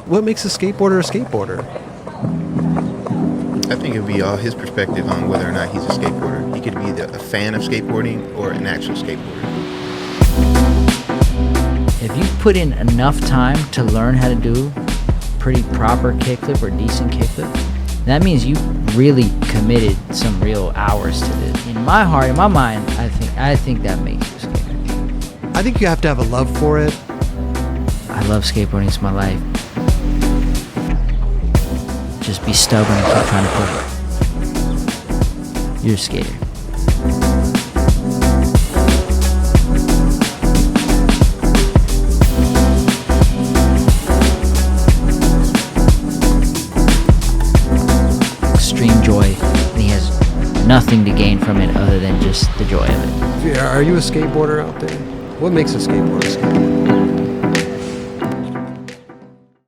What makes a skateboarder a skateboarder? I think it would be all his perspective on whether or not he's a skateboarder. He could be a fan of skateboarding or an actual skateboarder. If you put in enough time to learn how to do pretty proper kickflip or decent kickflip, that means you really committed some real hours to this. In my heart, in my mind, I think that makes you a skater. I think you have to have a love for it. I love skateboarding, it's my life. Just be stubborn and keep trying to push it. You're a skater. Extreme joy, and he has nothing to gain from it other than just the joy of it. Are you a skateboarder out there? What makes a skateboarder a skateboarder?